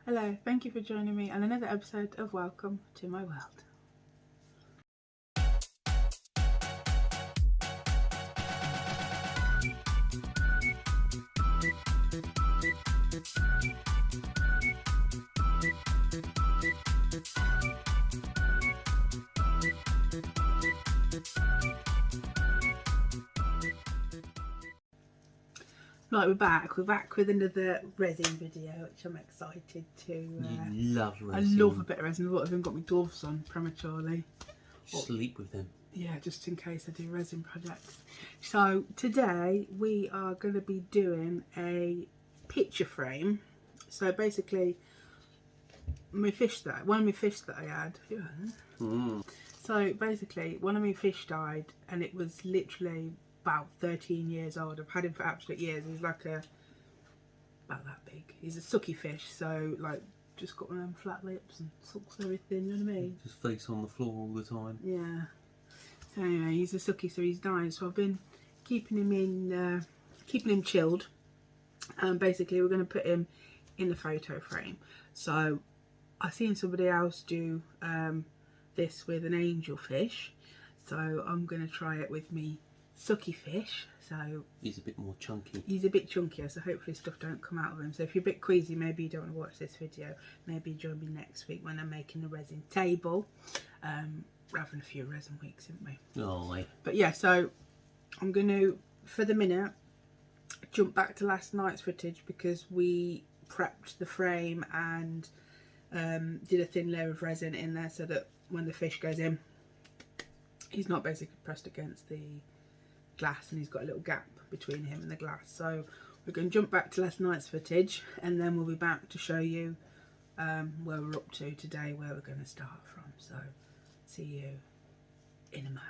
Hello, thank you for joining me on another episode of Welcome to My World. Right, we're back with another resin video, which I'm excited to. You love resin. I love a bit of resin. A lot of them got my gloves on prematurely. Sleep with them. Yeah, just in case I do resin projects. So today we are going to be doing a picture frame. So basically, one of my fish that I had. So basically, one of my fish died, and it was literally about 13 years old. I've had him for absolute years. He's like about that big. He's a sucky fish, so like just got one of them flat lips and sucks everything, you know what I mean? Just face on the floor all the time. Yeah. So anyway, he's a sucky, so he's dying. So I've been keeping him chilled. And basically we're going to put him in the photo frame. So I've seen somebody else do this with an angelfish. So I'm going to try it with me sucky fish. So he's a bit more chunky. He's a bit chunkier, so hopefully stuff don't come out of him. So if you're a bit queasy, maybe you don't want to watch this video. Maybe join me next week when I'm making the resin table. We're having a few resin weeks, haven't we? Oh, but yeah, so I'm going to, for the minute, jump back to last night's footage because we prepped the frame and did a thin layer of resin in there so that when the fish goes in, he's not basically pressed against the glass and he's got a little gap between him and the glass. So we're going to jump back to last night's footage and then we'll be back to show you where we're up to today, where we're going to start from. So see you in a moment.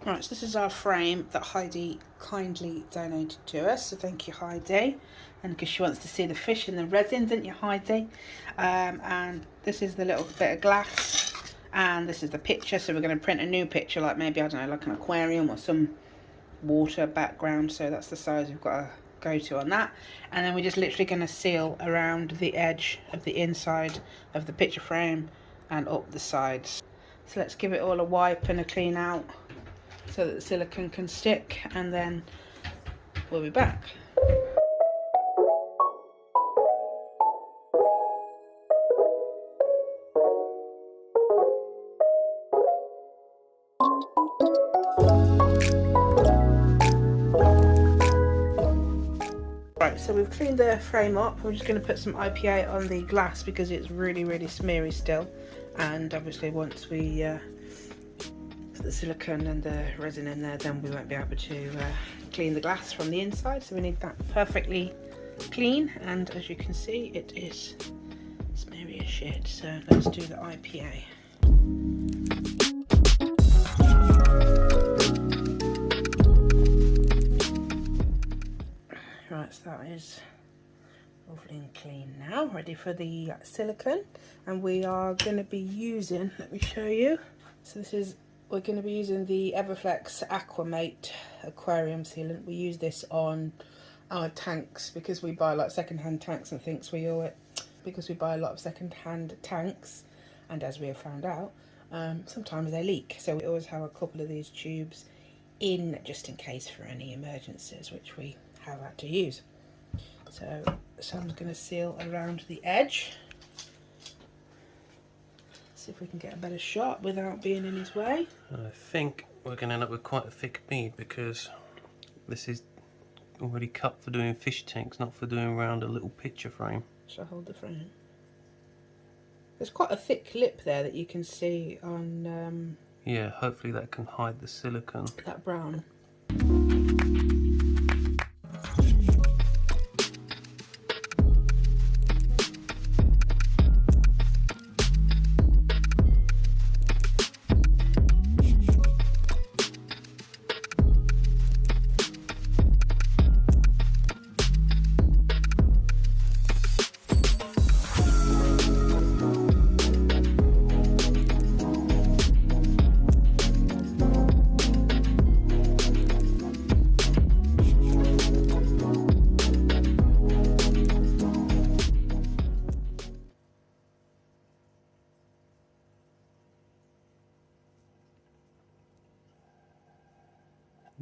Right, so this is our frame that Heidi kindly donated to us, so thank you, Heidi. And because she wants to see the fish in the resin, didn't you, Heidi? And this is the little bit of glass, and this is the picture. So we're going to print a new picture, like maybe, I don't know, like an aquarium or some water background. So that's the size we've got to go to on that. And then we're just literally going to seal around the edge of the inside of the picture frame and up the sides. So let's give it all a wipe and a clean out so that the silicone can stick, and then we'll be back. Right, so we've cleaned the frame up. We're just going to put some IPA on the glass because it's really smeary still, and obviously once we put the silicone and the resin in there, then we won't be able to clean the glass from the inside, so we need that perfectly clean, and as you can see it is smeary as shit. So let's do the IPA. Right, so that is lovely and clean now, ready for the silicone. And we are going to be using, let me show you, so this is, we're going to be using the Everflex Aquamate aquarium sealant. We use this on our tanks because we buy like second-hand tanks and things. Because we buy a lot of second-hand tanks, and as we have found out, sometimes they leak. So we always have a couple of these tubes in just in case for any emergencies, which we have had to use. So Sam's going to seal around the edge. See if we can get a better shot without being in his way. I think we're going to end up with quite a thick bead because this is already cut for doing fish tanks, not for doing around a little picture frame. Shall I hold the frame? There's quite a thick lip there that you can see on yeah, hopefully that can hide the silicone. That brown.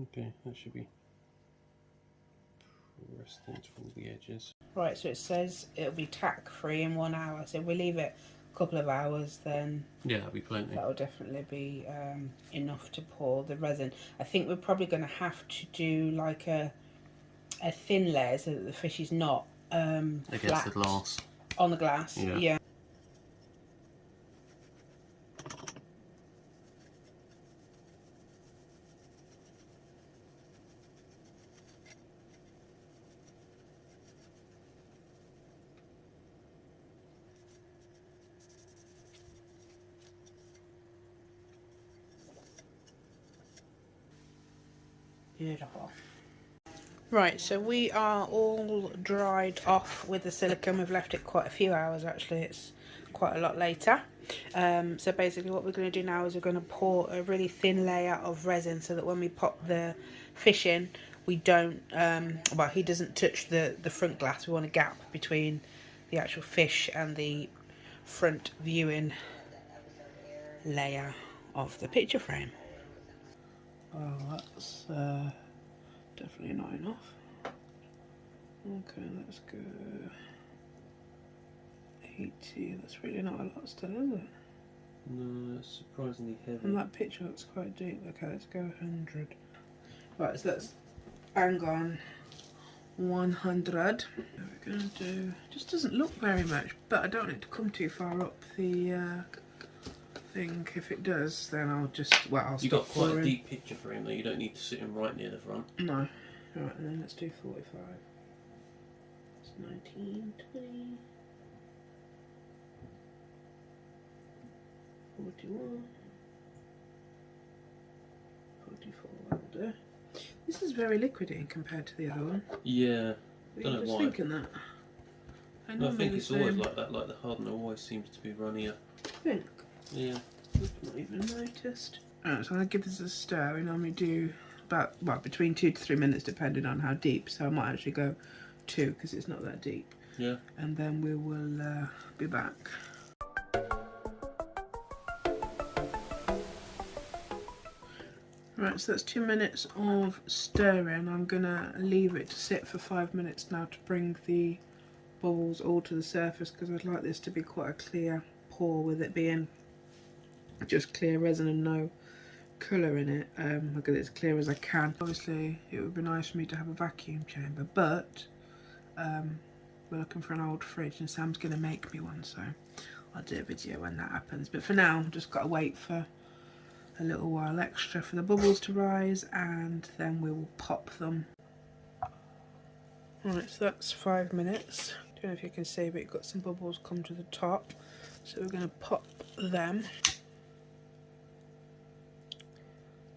Okay, that should be pressed into all the edges. Right, so it says it'll be tack free in 1 hour. So if we leave it a couple of hours, then yeah, that'll be plenty. That will definitely be enough to pour the resin. I think we're probably going to have to do like a thin layer so that the fish is not against flat the glass. on the glass. Yeah. Yeah. Beautiful. Right, so we are all dried off with the silicone. We've left it quite a few hours actually. It's quite a lot later. So basically what we're going to do now is we're going to pour a really thin layer of resin so that when we pop the fish in, we don't, well, he doesn't touch the front glass. We want a gap between the actual fish and the front viewing layer of the picture frame. Oh, that's definitely not enough. Okay, let's go 80. That's really not a lot still, is it? No, it's surprisingly heavy. And that picture looks quite deep. Okay, let's go 100. Right, so let's hang on 100. We're gonna do. Just doesn't look very much, but I don't want it to come too far up the thing. If it does, then I'll just. Well, I'll. You've got quite a deep picture frame though. You don't need to sit in right near the front. No. Right, and then let's do 45. It's 19, 20. 41, 44, that'll do. This is very liquidy compared to the other one. Yeah, Were don't you know just why. thinking that? No, I think it's always like that, like the hardener always seems to be runnier. I think. Yeah. I've not even noticed. Alright, so I'm going to give this a stir. We normally do about, well, between 2 to 3 minutes depending on how deep. So I might actually go 2 because it's not that deep. Yeah. And then we will be back. Right, so that's 2 minutes of stirring. I'm gonna leave it to sit for 5 minutes now to bring the bubbles all to the surface because I'd like this to be quite a clear pour with it being just clear resin and no colour in it. I'll get it as clear as I can. Obviously it would be nice for me to have a vacuum chamber, but we're looking for an old fridge and Sam's gonna make me one, so I'll do a video when that happens. But for now, I've just got to wait for a little while extra for the bubbles to rise and then we will pop them. Right, so that's 5 minutes. Don't know if you can see, but you've got some bubbles come to the top. So we're going to pop them.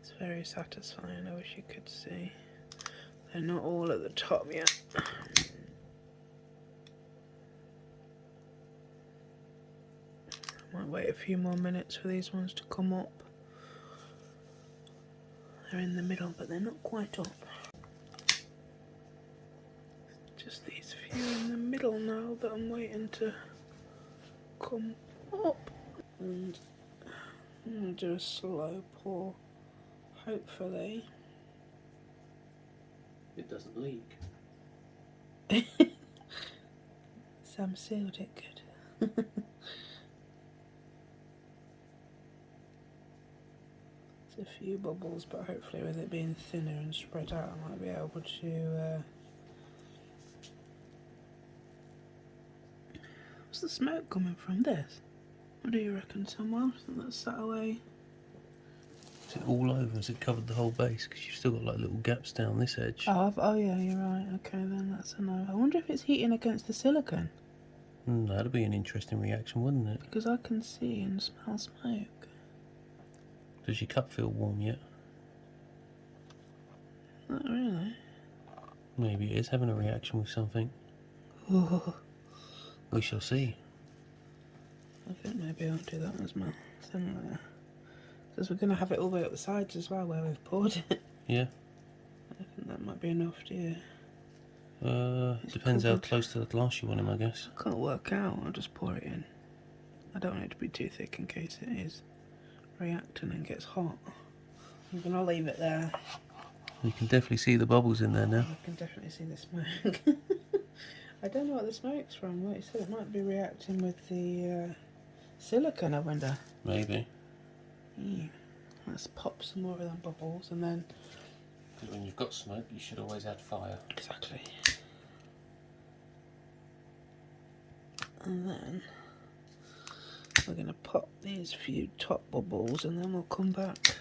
It's very satisfying, I wish you could see. They're not all at the top yet. I might wait a few more minutes for these ones to come up. They're in the middle, but they're not quite up. Just these few in the middle now that I'm waiting to come up. And I'm going to do a slow pour, hopefully. It doesn't leak. Sam sealed it good. A few bubbles, but hopefully with it being thinner and spread out I might be able to what's the smoke coming from? This? What do you reckon, Samuel? I think that's sat away. Is it all over? Has it covered the whole base? Because you've still got like little gaps down this edge. Oh yeah, you're right. Okay, then that's a no. I wonder if it's heating against the silicone. That'd be an interesting reaction, wouldn't it? Because I can see and smell smoke. Does your cup feel warm yet? Not really. Maybe it is having a reaction with something. Ooh. We shall see. I think maybe I'll do that as well. Similar. Because we're going to have it all the way up the sides as well where we've poured it. Yeah. I think that might be enough, do you? Depends how close to the glass you want him, I guess. I can't work out. I'll just pour it in. I don't want it to be too thick in case it is reacting and gets hot. I'm going to leave it there You can definitely see the bubbles in there now. I can definitely see the smoke. I don't know what the smoke's from. What you said, it might be reacting with the silicone, I wonder. Maybe. Let's pop some more of them bubbles and then... Because when you've got smoke, you should always add fire. Exactly. And then we're going to pop these few top bubbles and then we'll come back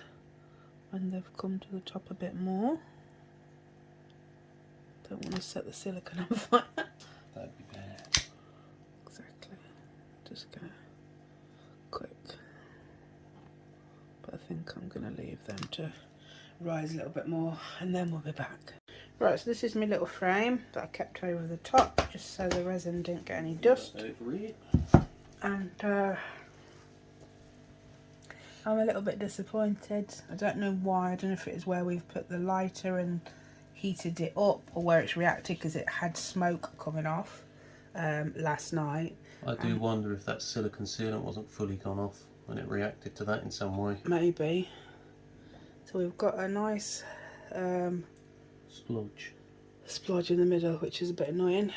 when they've come to the top a bit more. Don't want to set the silicone on fire. That'd be bad. Exactly. Just go quick. But I think I'm going to leave them to rise a little bit more and then we'll be back. Right, so this is my little frame that I kept over the top just so the resin didn't get any dust. And I'm a little bit disappointed. I don't know why. I don't know if it is where we've put the lighter and heated it up or where it's reacted, because it had smoke coming off last night. I do wonder if that silicone sealant wasn't fully gone off when it reacted to that in some way. Maybe. So we've got a nice splodge in the middle, which is a bit annoying.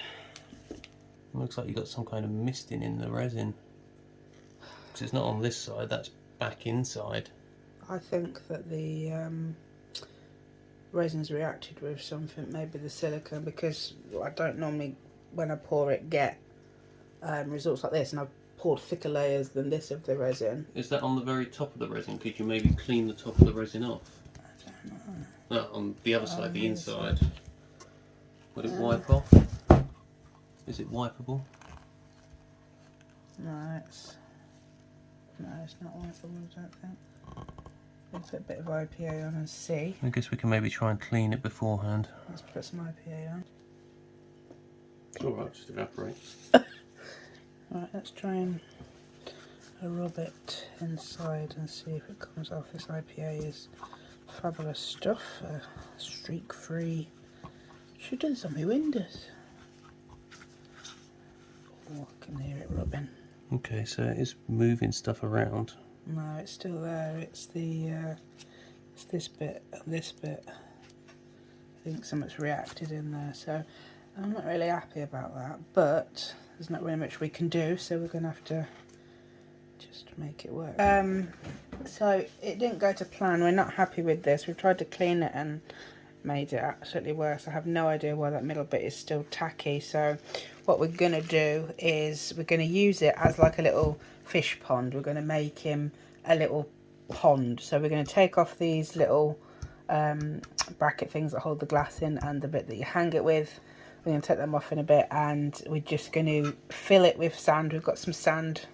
It looks like you've got some kind of misting in the resin. Because it's not on this side, that's back inside. I think that the resin's reacted with something, maybe the silicone, because I don't normally, when I pour it, get results like this, and I've poured thicker layers than this of the resin. Is that on the very top of the resin? Could you maybe clean the top of the resin off? I don't know. No, on the other side, the inside. Would it wipe off? Is it wipeable? No, it's not wipeable, I don't think. We'll put a bit of IPA on and see. I guess we can maybe try and clean it beforehand. Let's put some IPA on. Alright, just evaporate. Right, let's try and rub it inside and see if it comes off. This IPA is fabulous stuff, streak free. Should have done some my windows. Oh, I can hear it rubbing. Okay, so it is moving stuff around. No, it's still there. It's the it's this bit and this bit. I think something's reacted in there, so I'm not really happy about that. But there's not really much we can do, so we're gonna have to just make it work. So it didn't go to plan. We're not happy with this. We've tried to clean it and made it absolutely worse. I have no idea why that middle bit is still tacky. So what we're gonna do is we're gonna use it as like a little fish pond. We're gonna make him a little pond. So we're gonna take off these little bracket things that hold the glass in and the bit that you hang it with. We're gonna take them off in a bit, and we're just gonna fill it with sand. We've got some sand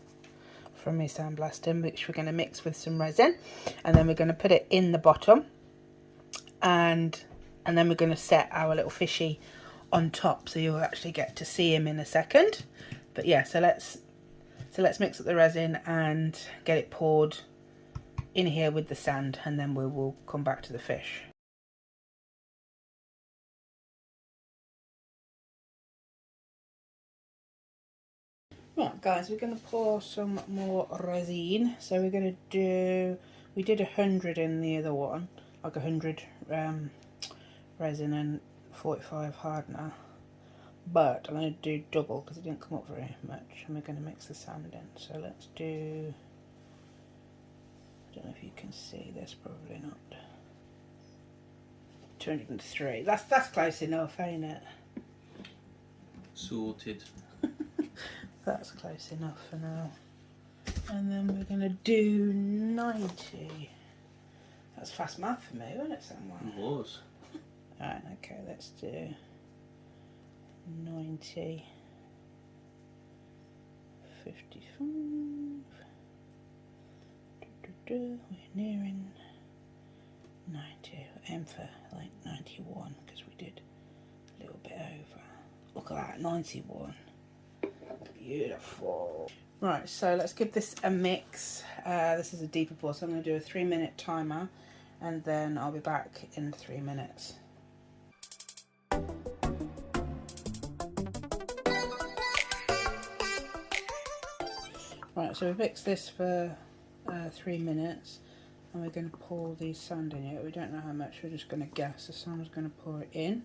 from my sandblasting, which we're gonna mix with some resin, and then we're gonna put it in the bottom, and then we're going to set our little fishy on top, so you'll actually get to see him in a second. But yeah, so let's mix up the resin and get it poured in here with the sand, and then we will come back to the fish. Right guys, we're going to pour some more resin. So we're going to do, we did 100 in the other one, like 100 resin and 45 hardener, but I'm going to do double because it didn't come up very much, and we're going to mix the sand in. So let's do, I don't know if you can see this, probably not, 203. That's close enough, ain't it? Sorted. That's close enough for now. And then we're going to do 90. That's fast math for me, wasn't it, someone? It was. Alright, okay, let's do 90, 55, we're nearing 90, aim for like 91 because we did a little bit over. Look at that, 91, beautiful. Right, so let's give this a mix. This is a deeper pour, so I'm going to do a 3-minute timer, and then I'll be back in 3 minutes. Right, so we've mixed this for 3 minutes, and we're going to pour the sand in it. We don't know how much, we're just going to guess. So someone's going to pour it in,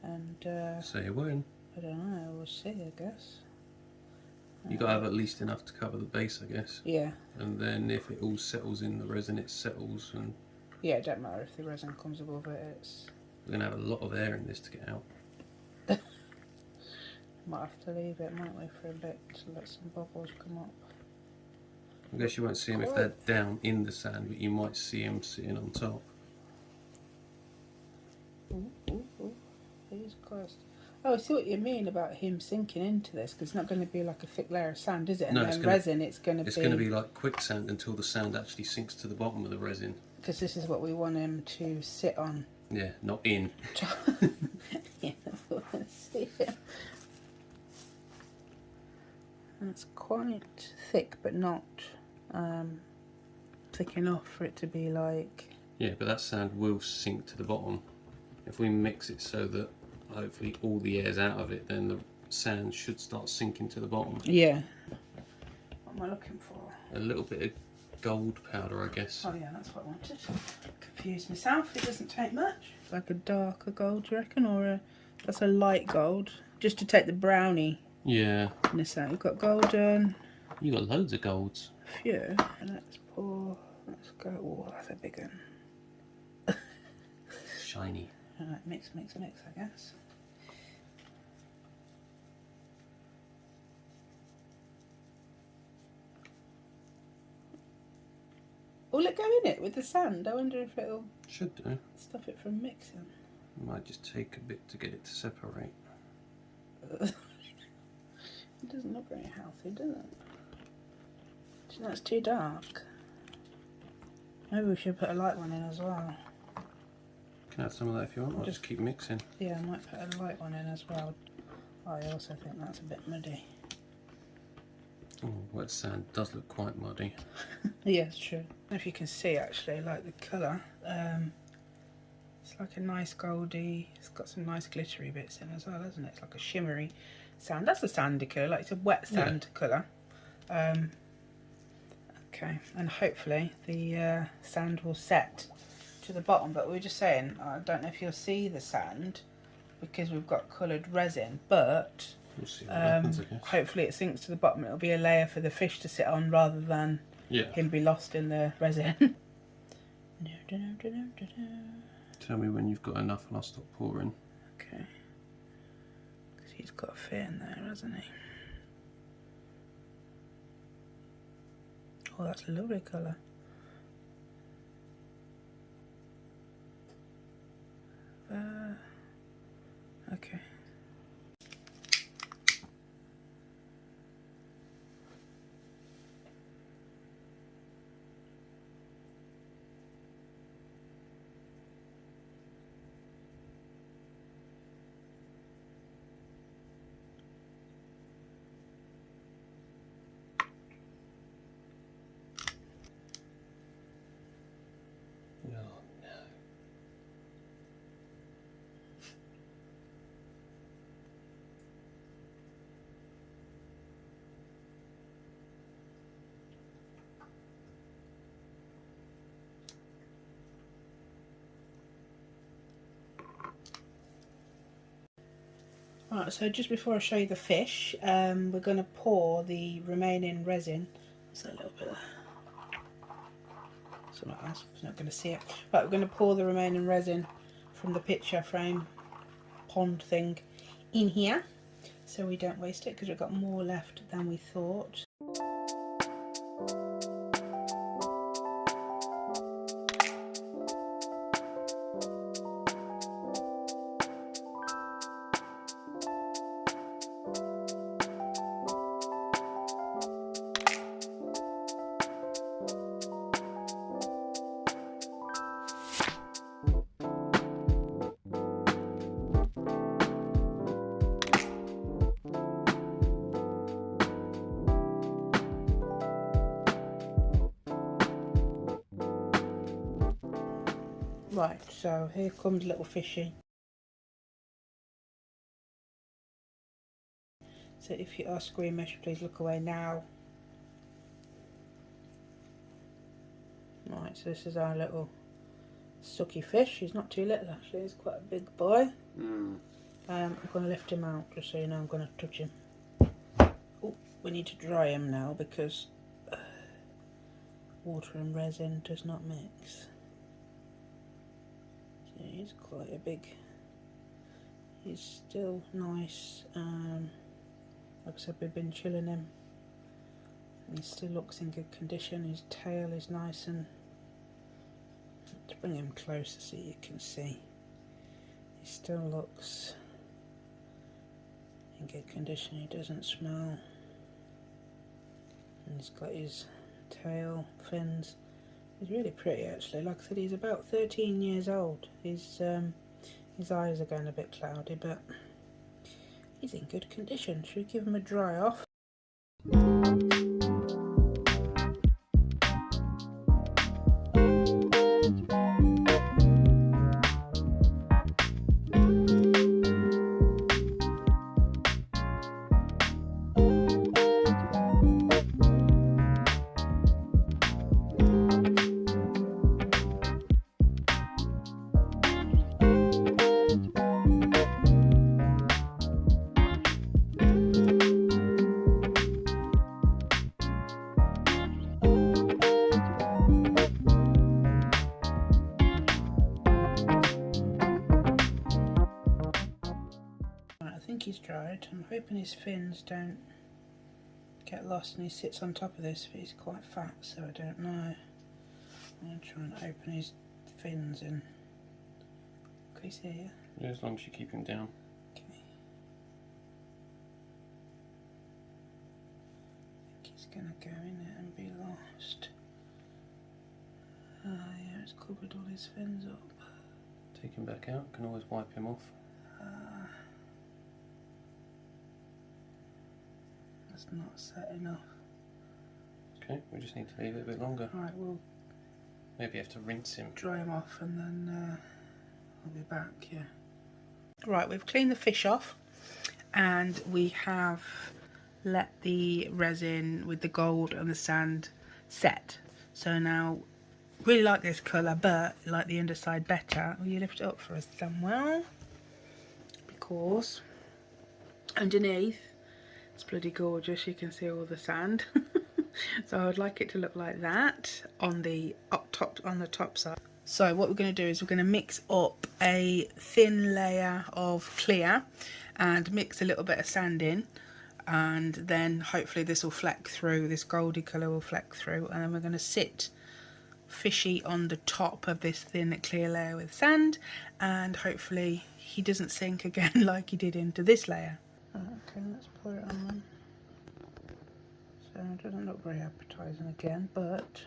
and say when. I don't know, we'll see, I guess. You got to have at least enough to cover the base, I guess. Yeah. And then if it all settles in the resin, it settles, and yeah, it don't matter if the resin comes above it. It's we're gonna have a lot of air in this to get out. might have to leave it, might we, for a bit to let some bubbles come up. I guess you won't see them if they're down in the sand, but you might see them sitting on top. Ooh, ooh, ooh. Jesus Christ. Oh, I see what you mean about him sinking into this, because it's not going to be like a thick layer of sand, is it? And No, then resin, it's going to be... It's going to be like quicksand until the sand actually sinks to the bottom of the resin. Because this is what we want him to sit on. Yeah, not in. Yeah, see it. It's quite thick, but not thick enough for it to be like... Yeah, but that sand will sink to the bottom. If we mix it so that hopefully all the air's out of it, then the sand should start sinking to the bottom. Yeah. What am I looking for? A little bit of gold powder, I guess. Oh yeah, that's what I wanted. Confused myself, it doesn't take much. It's like a darker gold, do you reckon? Or that's a light gold? Just to take the brownie. Yeah. In this out. You've got golden. You got loads of golds. A few. Let's pour. Let's go. Oh, that's a big one. Shiny. Alright, mix, mix, mix, I guess. Will it go in it with the sand? I wonder if it'll... Should do. Stop it from mixing. Might just take a bit to get it to separate. It doesn't look very healthy, does it? Do you think that's too dark? Maybe we should put a light one in as well. You can add some of that if you want, or just keep mixing. Yeah, I might put a light one in as well. I also think that's a bit muddy. Oh, wet sand does look quite muddy. Yeah, it's true. If you can see actually, like the colour, it's like a nice goldy, it's got some nice glittery bits in as well, isn't it? It's like a shimmery sand. That's a sandy colour, like it's a wet sand colour. Okay, and hopefully the sand will set to the bottom, but we were just saying, I don't know if you'll see the sand because we've got coloured resin, but we'll see what happens, I guess. hopefully it sinks to the bottom. It'll be a layer for the fish to sit on rather than him be lost in the resin. Tell me when you've got enough and I'll stop pouring. Okay, because he's got a fit in there, hasn't he? Oh, that's a lovely colour. Okay. Right, so just before I show you the fish, we're going to pour the remaining resin. There's a little bit of... Someone else is not going to see it. Right, we're going to pour the remaining resin from the picture frame pond thing in here, so we don't waste it, because we've got more left than we thought. Right, so here comes little fishy. So if you are squeamish, please look away now. Right, so this is our little sucky fish. He's not too little actually, he's quite a big boy. I'm going to lift him out just so you know I'm going to touch him. Oh, we need to dry him now because water and resin does not mix. So he's quite a big, he's still nice. Like I said, we've been chilling him. He still looks in good condition. His tail is nice, and to bring him closer so you can see, he still looks in good condition. He doesn't smell, and he's got his tail fins. He's really pretty actually. Like I said, he's about 13 years old. His eyes are going a bit cloudy, but he's in good condition. Should we give him a dry off? I think he's dried. I'm hoping his fins don't get lost and he sits on top of this, but he's quite fat, so I don't know. I'm going to try and open his fins in. Can you see here? Yeah, as long as you keep him down. Okay. I think he's going to go in it and be lost. Yeah, it's covered all his fins up. Take him back out, can always wipe him off. That's not set enough. Okay, we just need to leave it a bit longer. Right, we'll Maybe you have to rinse him. dry him off and then I'll be back, yeah. Right, we've cleaned the fish off and we have let the resin with the gold and the sand set. So now, really like this colour, but like the underside better. Will you lift it up for us, Samuel? Because underneath, it's bloody gorgeous. You can see all the sand. So I would like it to look like that on the top side. So what we're going to do is we're going to mix up a thin layer of clear and mix a little bit of sand in, and then hopefully this will fleck through, this goldy colour will fleck through, and then we're going to sit fishy on the top of this thin clear layer with sand, and hopefully he doesn't sink again like he did into this layer. Okay, let's put it on then. So it doesn't look very appetising again, but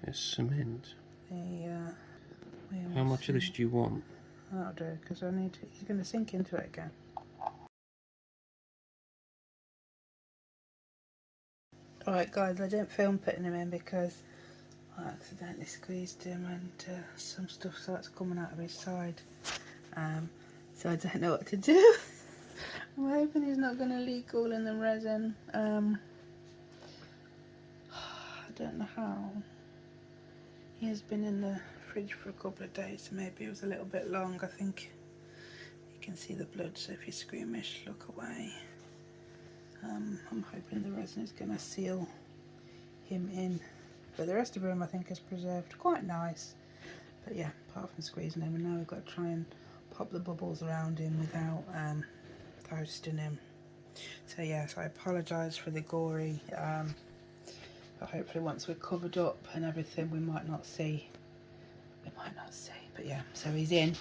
It's cement. the How much of this do you want? that'll do, because I need to, he's going to sink into it again. Alright guys, I didn't film putting him in because I accidentally squeezed him and some stuff starts coming out of his side. So I don't know what to do. I'm hoping he's not going to leak all in the resin. I don't know how. He has been in the fridge for a couple of days, so maybe it was a little bit long. I think you can see the blood, so if you're squeamish, look away. I'm hoping the resin is going to seal him in, but the rest of him I think is preserved quite nice. But yeah, apart from squeezing him, and now we've got to try and pop the bubbles around him without toasting him. So yes, I apologise for the gory, but hopefully once we're covered up and everything we might not see. But yeah, so he's in,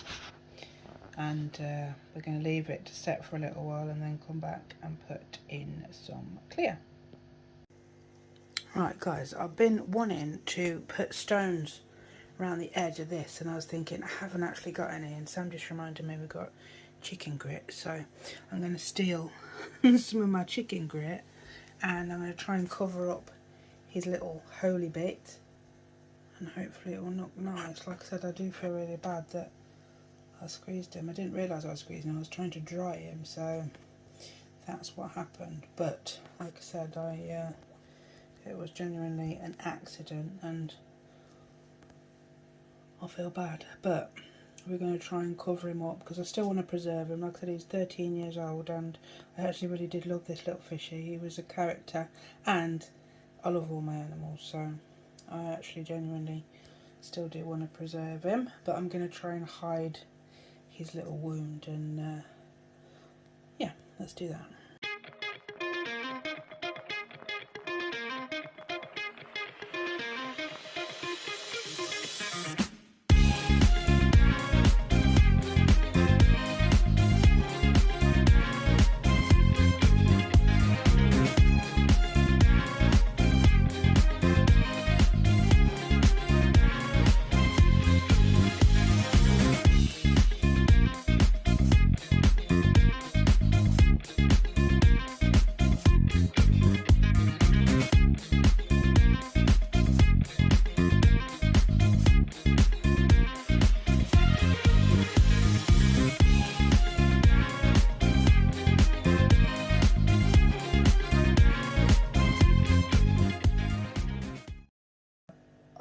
and we're going to leave it to set for a little while and then come back and put in some clear. Right guys, I've been wanting to put stones around the edge of this, and I was thinking I haven't actually got any, and Sam just reminded me we've got chicken grit, so I'm going to steal some of my chicken grit and I'm going to try and cover up his little holy bit, and hopefully it will look nice. Like I said, I do feel really bad that I squeezed him. I didn't realise I was squeezing him, I was trying to dry him, so that's what happened. But like I said, it was genuinely an accident, and I feel bad, but we're going to try and cover him up because I still want to preserve him. Like I said, he's 13 years old and I actually really did love this little fishy. He was a character and I love all my animals, so I actually genuinely still do want to preserve him, but I'm going to try and hide his little wound and yeah, let's do that.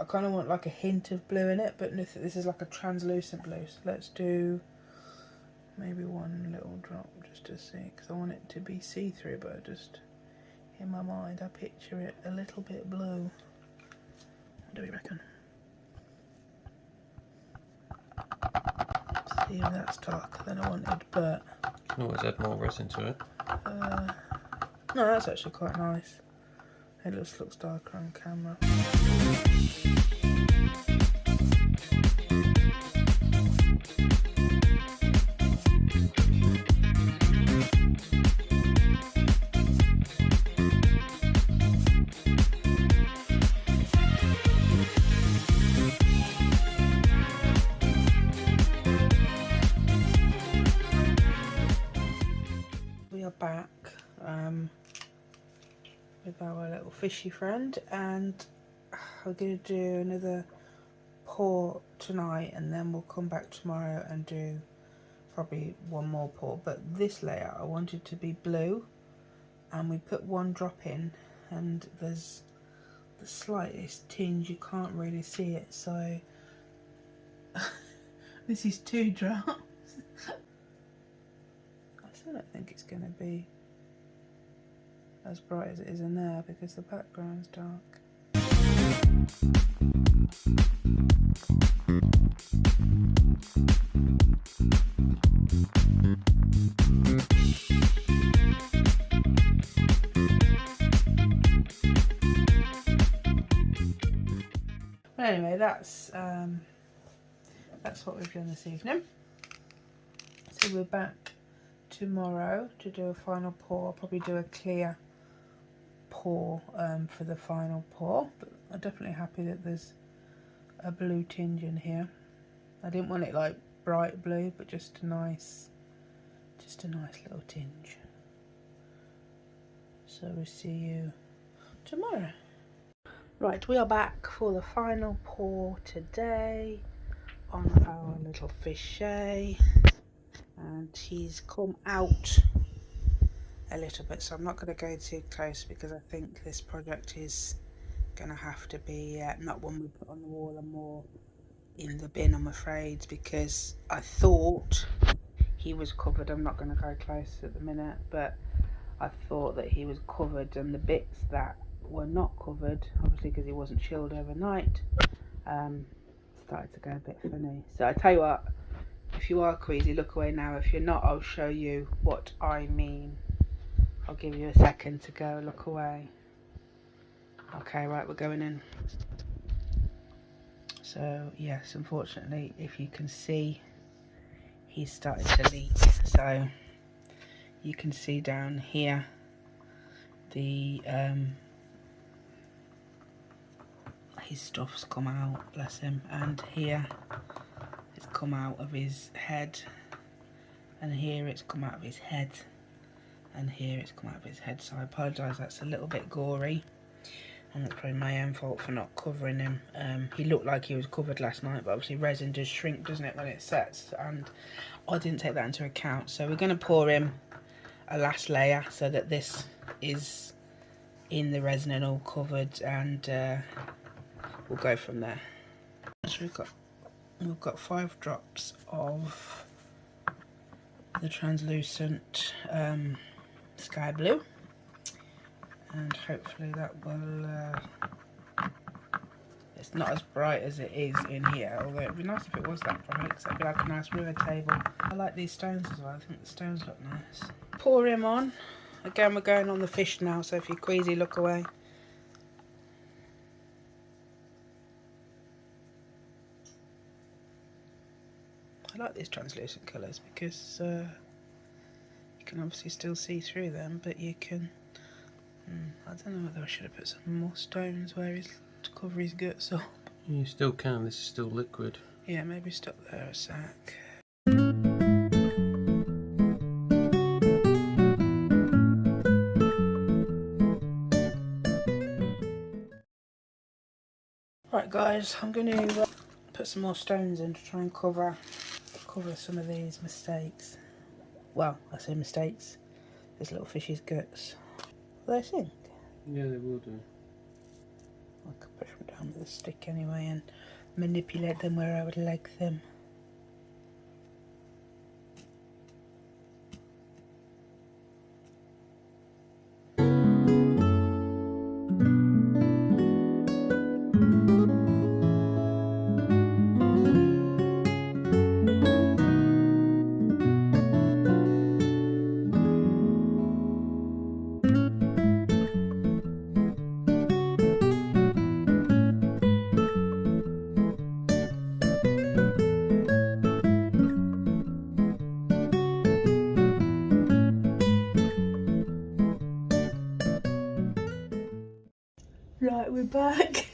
I kind of want like a hint of blue in it, but this is like a translucent blue, so let's do maybe one little drop just to see, because I want it to be see-through, but just in my mind I picture it a little bit blue. What do we reckon? See if that's darker than I wanted, but You can always add more resin to it. no, that's actually quite nice. It looks darker on camera. We are back with our little fishy friend, and we're going to do another pour tonight, and then we'll come back tomorrow and do probably one more pour. But this layer I wanted to be blue, and we put one drop in and there's the slightest tinge, you can't really see it, so this is 2 drops. I still don't think it's going to be as bright as it is in there because the background's dark. But anyway, that's what we've done this evening. So we're back tomorrow to do a final pour. I'll probably do a clear pour for the final pour, but I'm definitely happy that there's a blue tinge in here. I didn't want it like bright blue, but just a nice little tinge. So we'll see you tomorrow. Right, we are back for the final pour today on our little fishy, and he's come out a little bit, so I'm not going to go too close because I think this project is going to have to be not one we put on the wall and more in the bin, I'm afraid, because I thought he was covered. I'm not going to go close at the minute, but I thought that he was covered, and the bits that were not covered, obviously because he wasn't chilled overnight, started to go a bit funny. So I tell you what, if you are queasy, look away now. If you're not, I'll show you what I mean. I'll give you a second to go look away. Okay, right, we're going in. So yes, unfortunately, if you can see, he's started to leak. So you can see down here the his stuff's come out, bless him, and here it's come out of his head, and here it's come out of his head, and here it's come out of his head. So I apologise, that's a little bit gory, and that's probably my own fault for not covering him. He looked like he was covered last night, but obviously resin does shrink, doesn't it, when it sets, and I didn't take that into account. So we're going to pour him a last layer so that this is in the resin and all covered, and we'll go from there. So we've got we've got 5 drops of the translucent sky blue, and hopefully that will it's not as bright as it is in here, although it'd be nice if it was that bright because that'd be like a nice river table. I like these stones as well. I think the stones look nice. Pour him on. Again, we're going on the fish now, so if you're queasy, look away. I like these translucent colours because you can obviously still see through them, but you can... I don't know whether I should have put some more stones where he's to cover his guts up. You still can, this is still liquid. Yeah, maybe stop there a sec. Right guys, I'm going to put some more stones in to try and cover some of these mistakes. Well, I say mistakes. This little fish's guts. Will they sink? Yeah, they will do. I could push them down with a stick anyway and manipulate them where I would like them. Right, we're back.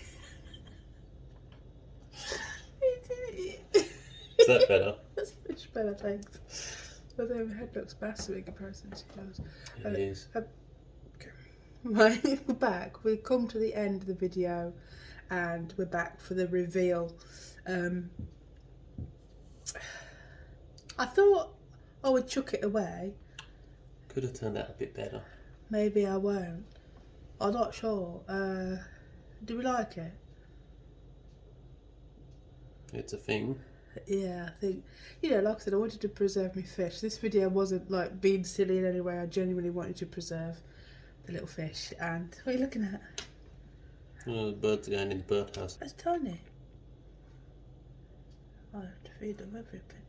Is that better? That's much better, thanks. Although my head looks massive in comparison to yours. It is. Okay. Right, we're back. We've come to the end of the video and we're back for the reveal. I thought I would chuck it away. Could have turned out a bit better. Maybe I won't. I'm not sure. Do we like it? It's a thing. Yeah, I think, you know, like I said, I wanted to preserve my fish. This video wasn't like being silly in any way. I genuinely wanted to preserve the little fish. And what are you looking at? Oh, the birds are going in the birdhouse. That's tiny. I have to feed them everything.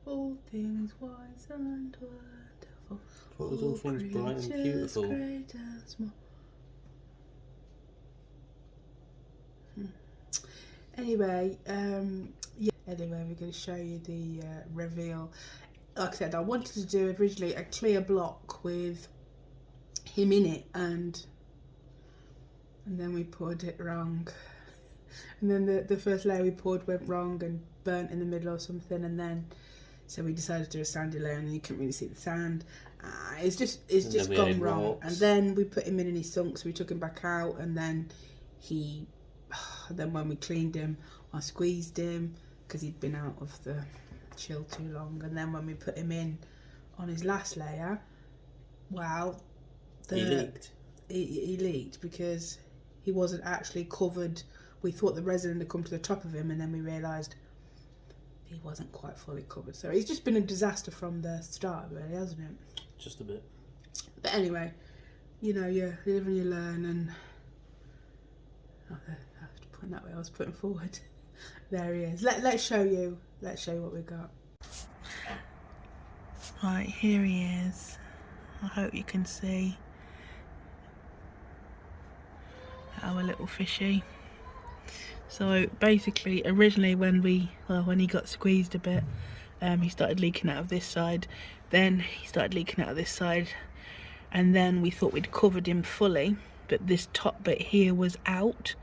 All things wise and wonderful. What was all things bright and beautiful? Great and small. Anyway, yeah. Anyway, we're going to show you the reveal. Like I said, I wanted to do originally a clear block with him in it, and then we poured it wrong. And then the first layer we poured went wrong and burnt in the middle or something, and then so we decided to do a sandy layer, and then you couldn't really see the sand. It's just gone wrong. Rocks. And then we put him in and he sunk, so we took him back out, and then then when we cleaned him, I squeezed him because he'd been out of the chill too long. And then when we put him in on his last layer, well, he leaked. He leaked because he wasn't actually covered. We thought the resin had come to the top of him, and then we realised he wasn't quite fully covered. So it's just been a disaster from the start, really, hasn't it? Just a bit. But anyway, you know, you live and you learn, and I have to point that way I was putting forward. There he is. Let's show you what we got. Right, here he is. I hope you can see our little fishy. So basically, originally when he got squeezed a bit, he started leaking out of this side, then he started leaking out of this side, and then we thought we'd covered him fully, but this top bit here was out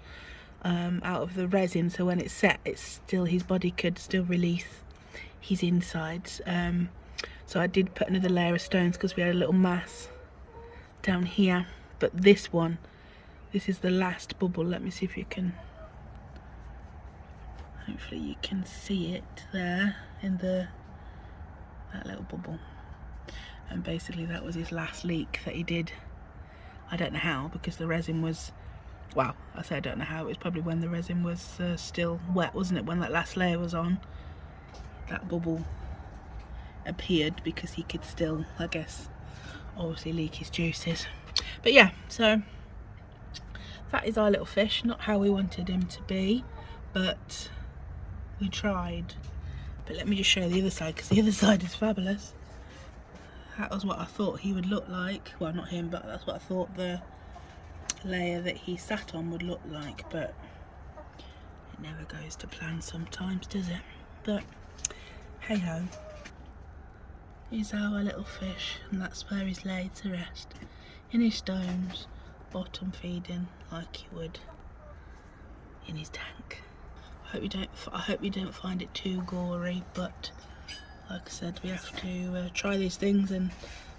of the resin, so when it's set, it's still, his body could still release his insides. So I did put another layer of stones because we had a little mass down here, but this is the last bubble. Let me see if you can, hopefully you can see it there in that little bubble. And basically that was his last leak that he did. I don't know how, because the resin was Well, I say I don't know how. It was probably when the resin was still wet, wasn't it? When that last layer was on, that bubble appeared because he could still, I guess, obviously leak his juices. But yeah, so that is our little fish. Not how we wanted him to be, but we tried. But let me just show you the other side, because the other side is fabulous. That was what I thought he would look like. Well, not him, but that's what I thought the layer that he sat on would look like. But it never goes to plan sometimes, does it? But hey ho. He's our little fish, and that's where he's laid to rest, in his stones, bottom feeding like he would in his tank. I hope you don't find it too gory, but like I said, we have to try these things, and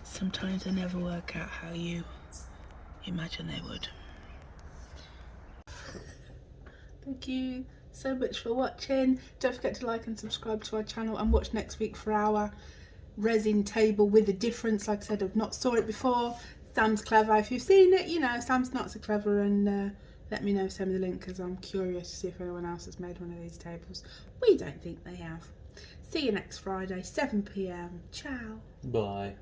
sometimes they never work out how you imagine they would. Thank you so much for watching. Don't forget to like and subscribe to our channel, and watch next week for our resin table with a difference. Like I said, I've not saw it before. Sam's clever. If you've seen it, you know Sam's not so clever, and let me know, send me the link, because I'm curious to see if anyone else has made one of these tables. We don't think they have. See you next Friday, 7 PM. Ciao. Bye.